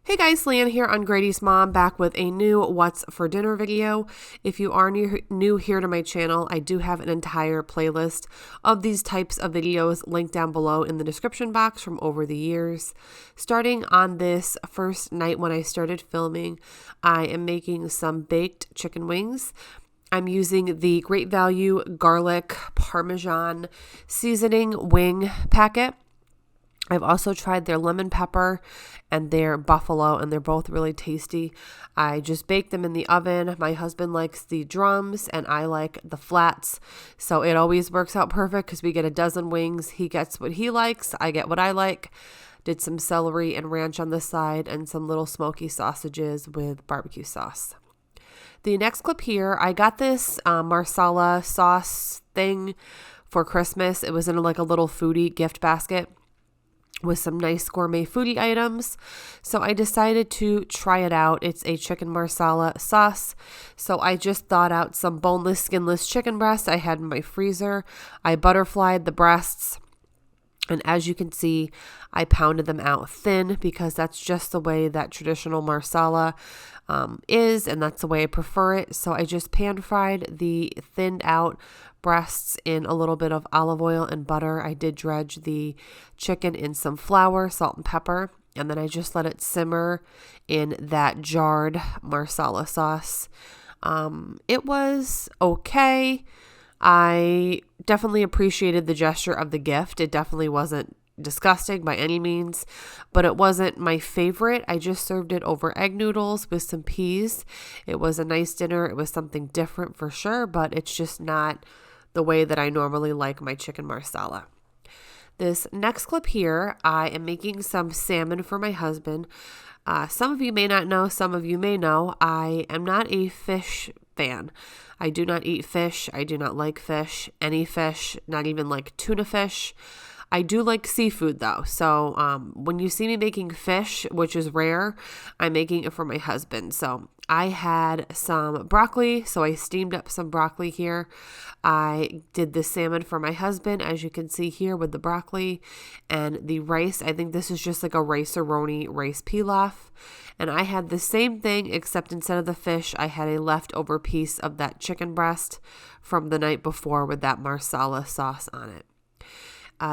Hey guys, Leanne here on GradysMom, back with a new What's for Dinner video. If you are new here to my channel, I do have an entire playlist of these types of videos linked down below in the description box from over the years. Starting on this first night when I started filming, I am making some baked chicken wings. I'm using the Great Value Garlic Parmesan Seasoning Wing Packet. I've also tried their lemon pepper and their buffalo, and they're both really tasty. I just bake them in the oven. My husband likes the drums and I like the flats. So it always works out perfect because we get a dozen wings. He gets what he likes. I get what I like. Did some celery and ranch on the side and some little smoky sausages with barbecue sauce. The next clip here, I got this Marsala sauce thing for Christmas. It was in like a little foodie gift basket with some nice gourmet foodie items. So I decided to try it out. It's a chicken Marsala sauce. So I just thawed out some boneless, skinless chicken breasts I had in my freezer. I butterflied the breasts. And as you can see, I pounded them out thin because that's just the way that traditional Marsala is, and that's the way I prefer it. So I just pan fried the thinned out breasts in a little bit of olive oil and butter. I did dredge the chicken in some flour, salt, and pepper, and then I just let it simmer in that jarred Marsala sauce. It was okay. I definitely appreciated the gesture of the gift. It definitely wasn't disgusting by any means, but it wasn't my favorite. I just served it over egg noodles with some peas. It was a nice dinner. It was something different for sure, but it's just not the way that I normally like my chicken Marsala. This next clip here, I am making some salmon for my husband. Some of you may not know, some of you may know, I am not a fish fan. I do not eat fish. I do not like fish, any fish, not even like tuna fish. I do like seafood though. So when you see me making fish, which is rare, I'm making it for my husband. So I had some broccoli, so I steamed up some broccoli here. I did the salmon for my husband, as you can see here with the broccoli and the rice. I think this is just like a rice-a-roni rice pilaf. And I had the same thing, except instead of the fish, I had a leftover piece of that chicken breast from the night before with that Marsala sauce on it.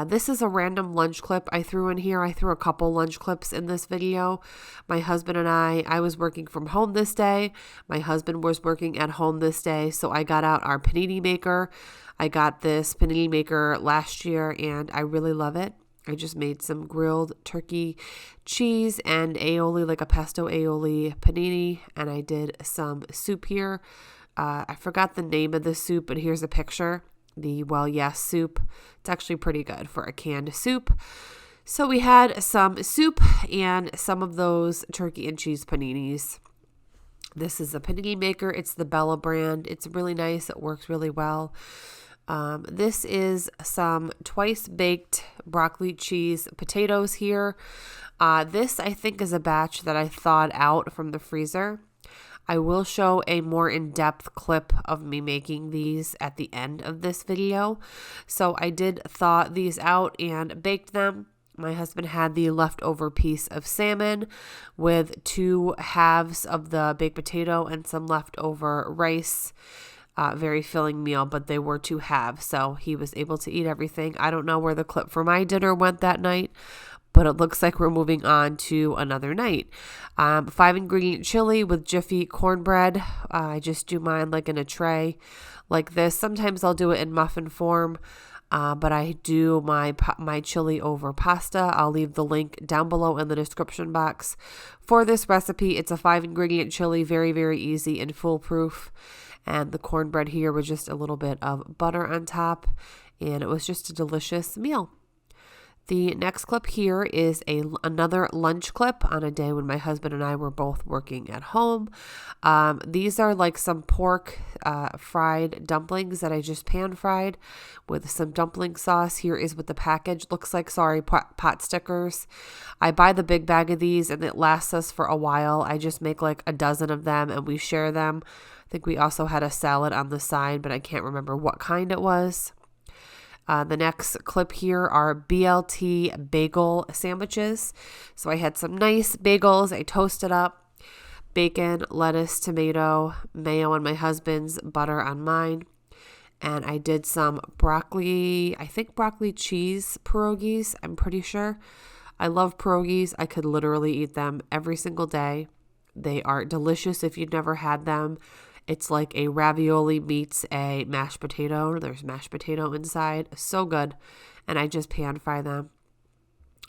This is a random lunch clip I threw in here. I threw a couple lunch clips in this video. My husband and I was working from home this day. My husband was working at home this day. So I got out our panini maker. I got this panini maker last year and I really love it. I just made some grilled turkey cheese and aioli, like a pesto aioli panini. And I did some soup here. I forgot the name of the soup, but here's a picture. The Well Yes soup. It's actually pretty good for a canned soup. So we had some soup and some of those turkey and cheese paninis. This is a panini maker. It's the Bella brand. It's really nice. It works really well. This is some twice baked broccoli cheese potatoes here. This I think is a batch that I thawed out from the freezer. I will show a more in-depth clip of me making these at the end of this video. So I did thaw these out and baked them. My husband had the leftover piece of salmon with 2 halves of the baked potato and some leftover rice. Very filling meal, but they were 2 halves, so he was able to eat everything. I don't know where the clip for my dinner went that night, but it looks like we're moving on to another night. 5-ingredient chili with Jiffy cornbread. I just do mine like in a tray like this. Sometimes I'll do it in muffin form, but I do my chili over pasta. I'll leave the link down below in the description box for this recipe. It's a 5-ingredient chili, very, very easy and foolproof. And the cornbread here was just a little bit of butter on top, and it was just a delicious meal. The next clip here is another lunch clip on a day when my husband and I were both working at home. These are like some pork fried dumplings that I just pan fried with some dumpling sauce. Here is what the package looks like. Sorry, pot stickers. I buy the big bag of these and it lasts us for a while. I just make like a dozen of them and we share them. I think we also had a salad on the side, but I can't remember what kind it was. The next clip here are BLT bagel sandwiches. So I had some nice bagels. I toasted up bacon, lettuce, tomato, mayo on my husband's, butter on mine. And I did some broccoli, I think broccoli cheese pierogies, I'm pretty sure. I love pierogies. I could literally eat them every single day. They are delicious if you've never had them. It's like a ravioli meets a mashed potato. There's mashed potato inside. So good. And I just pan fry them.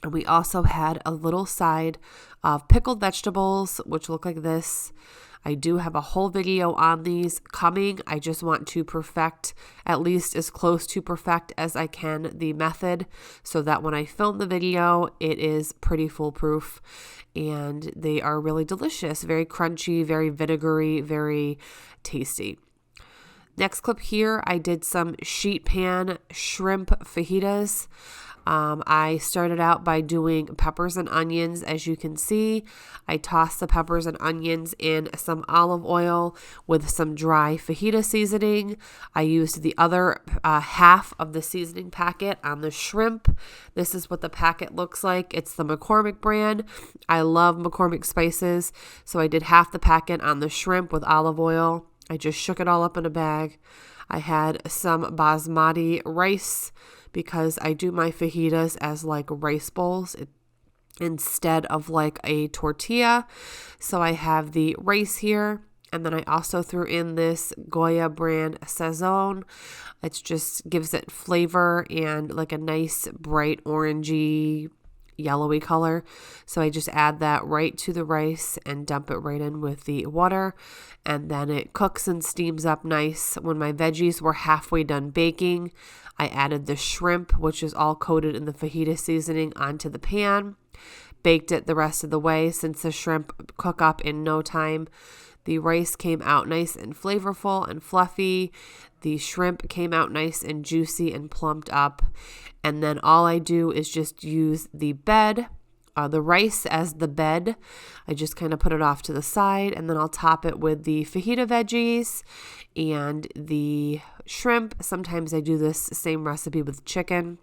And we also had a little side of pickled vegetables, which look like this. I do have a whole video on these coming. I just want to perfect, at least as close to perfect as I can, the method so that when I film the video, it is pretty foolproof. And they are really delicious, very crunchy, very vinegary, very tasty. Next clip here, I did some sheet pan shrimp fajitas. I started out by doing peppers and onions. As you can see, I tossed the peppers and onions in some olive oil with some dry fajita seasoning. I used the other half of the seasoning packet on the shrimp. This is what the packet looks like. It's the McCormick brand. I love McCormick spices, so I did half the packet on the shrimp with olive oil. I just shook it all up in a bag. I had some basmati rice because I do my fajitas as like rice bowls instead of like a tortilla. So I have the rice here. And then I also threw in this Goya brand Sazon. It just gives it flavor and like a nice bright orangey yellowy color. So I just add that right to the rice and dump it right in with the water. And then it cooks and steams up nice. When my veggies were halfway done baking, I added the shrimp, which is all coated in the fajita seasoning, onto the pan. Baked it the rest of the way since the shrimp cook up in no time. The rice came out nice and flavorful and fluffy. The shrimp came out nice and juicy and plumped up. And then all I do is just use the rice as the bed. I just kind of put it off to the side, and then I'll top it with the fajita veggies and the shrimp. Sometimes I do this same recipe with chicken.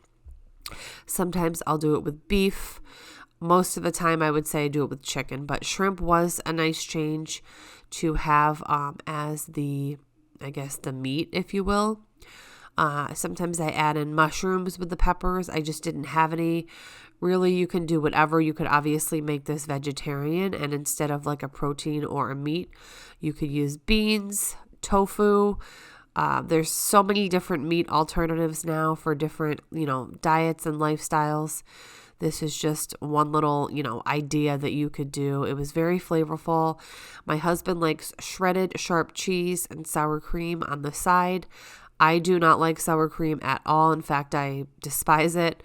Sometimes I'll do it with beef. Most of the time I would say I do it with chicken, but shrimp was a nice change to have as the meat, if you will. Sometimes I add in mushrooms with the peppers. I just didn't have any. Really, you can do whatever. You could obviously make this vegetarian, and instead of like a protein or a meat, you could use beans, tofu. There's so many different meat alternatives now for different, diets and lifestyles. This is just one little, idea that you could do. It was very flavorful. My husband likes shredded sharp cheese and sour cream on the side. I do not like sour cream at all. In fact, I despise it.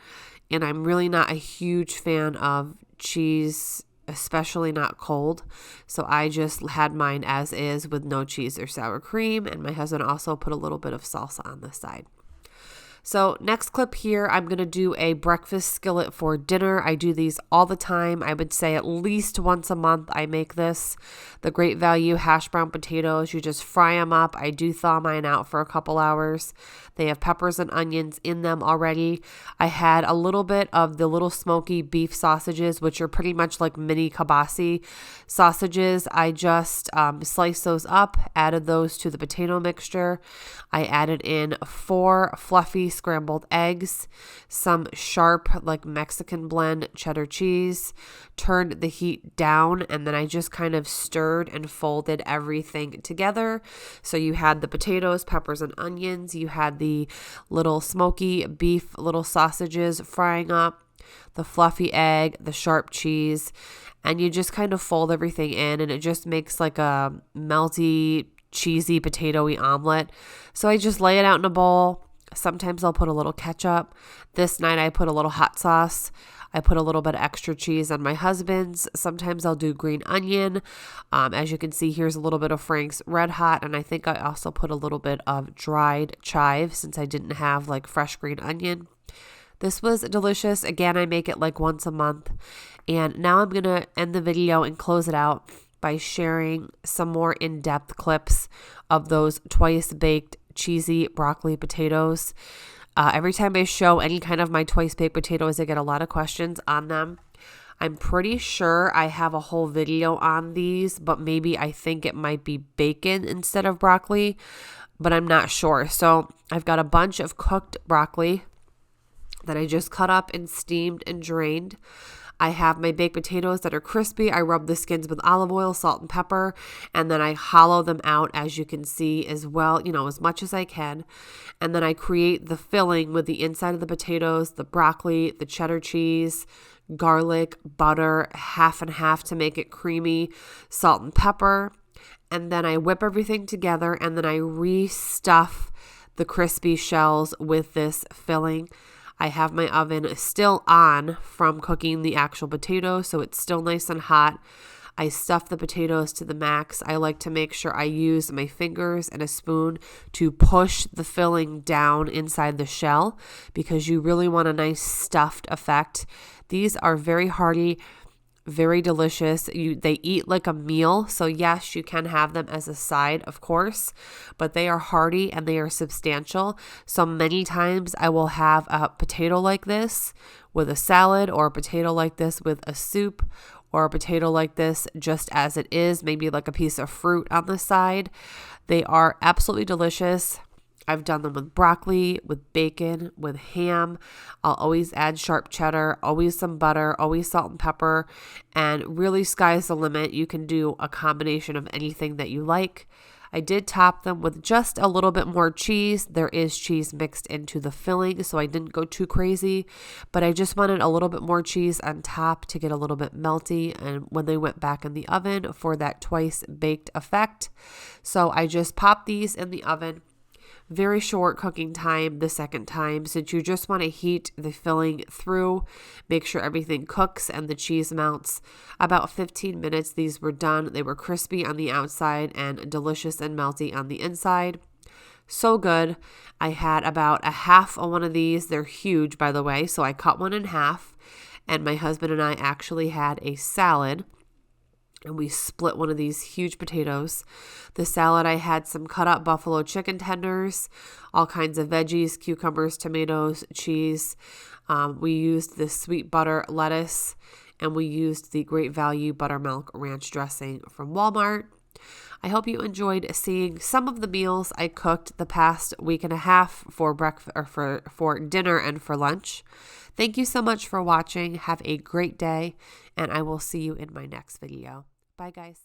And I'm really not a huge fan of cheese, especially not cold. So I just had mine as is with no cheese or sour cream. And my husband also put a little bit of salsa on the side. So next clip here, I'm going to do a breakfast skillet for dinner. I do these all the time. I would say at least once a month I make this. The Great Value hash brown potatoes, you just fry them up. I do thaw mine out for a couple hours. They have peppers and onions in them already. I had a little bit of the little smoky beef sausages, which are pretty much like mini kibasi sausages. I just sliced those up, added those to the potato mixture. I added in 4 fluffy scrambled eggs, some sharp like Mexican blend cheddar cheese, turned the heat down, and then I just kind of stirred and folded everything together. So you had the potatoes, peppers, and onions. You had the little smoky beef little sausages frying up, the fluffy egg, the sharp cheese, and you just kind of fold everything in, and it just makes like a melty, cheesy, potatoy omelet. So I just lay it out in a bowl. Sometimes I'll put a little ketchup. This night I put a little hot sauce. I put a little bit of extra cheese on my husband's. Sometimes I'll do green onion. As you can see, here's a little bit of Frank's Red Hot. And I think I also put a little bit of dried chive since I didn't have like fresh green onion. This was delicious. Again, I make it like once a month. And now I'm going to end the video and close it out by sharing some more in-depth clips of those twice baked cheesy broccoli potatoes. Every time I show any kind of my twice baked potatoes, I get a lot of questions on them. I'm pretty sure I have a whole video on these, but maybe I think it might be bacon instead of broccoli, but I'm not sure. So I've got a bunch of cooked broccoli that I just cut up and steamed and drained. I have my baked potatoes that are crispy. I rub the skins with olive oil, salt, and pepper, and then I hollow them out, as you can see, as well, as much as I can. And then I create the filling with the inside of the potatoes, the broccoli, the cheddar cheese, garlic, butter, half and half to make it creamy, salt and pepper. And then I whip everything together, and then I restuff the crispy shells with this filling. I have my oven still on from cooking the actual potatoes, so it's still nice and hot. I stuff the potatoes to the max. I like to make sure I use my fingers and a spoon to push the filling down inside the shell because you really want a nice stuffed effect. These are very hearty, very delicious. They eat like a meal. So yes, you can have them as a side, of course, but they are hearty and they are substantial. So many times I will have a potato like this with a salad, or a potato like this with a soup, or a potato like this just as it is, maybe like a piece of fruit on the side. They are absolutely delicious. I've done them with broccoli, with bacon, with ham. I'll always add sharp cheddar, always some butter, always salt and pepper, and really sky's the limit. You can do a combination of anything that you like. I did top them with just a little bit more cheese. There is cheese mixed into the filling, so I didn't go too crazy, but I just wanted a little bit more cheese on top to get a little bit melty and when they went back in the oven for that twice baked effect. So I just popped these in the oven. Very short cooking time the second time, since you just want to heat the filling through, make sure everything cooks and the cheese melts. About 15 minutes these were done. They were crispy on the outside and delicious and melty on the inside. So good. I had about a half of one of these. They're huge, by the way, so I cut one in half, and my husband and I actually had a salad. And we split one of these huge potatoes. The salad, I had some cut up buffalo chicken tenders, all kinds of veggies, cucumbers, tomatoes, cheese. We used this sweet butter lettuce, and we used the Great Value buttermilk ranch dressing from Walmart. I hope you enjoyed seeing some of the meals I cooked the past week and a half for breakfast, or for dinner and for lunch. Thank you so much for watching. Have a great day, and I will see you in my next video. Bye, guys.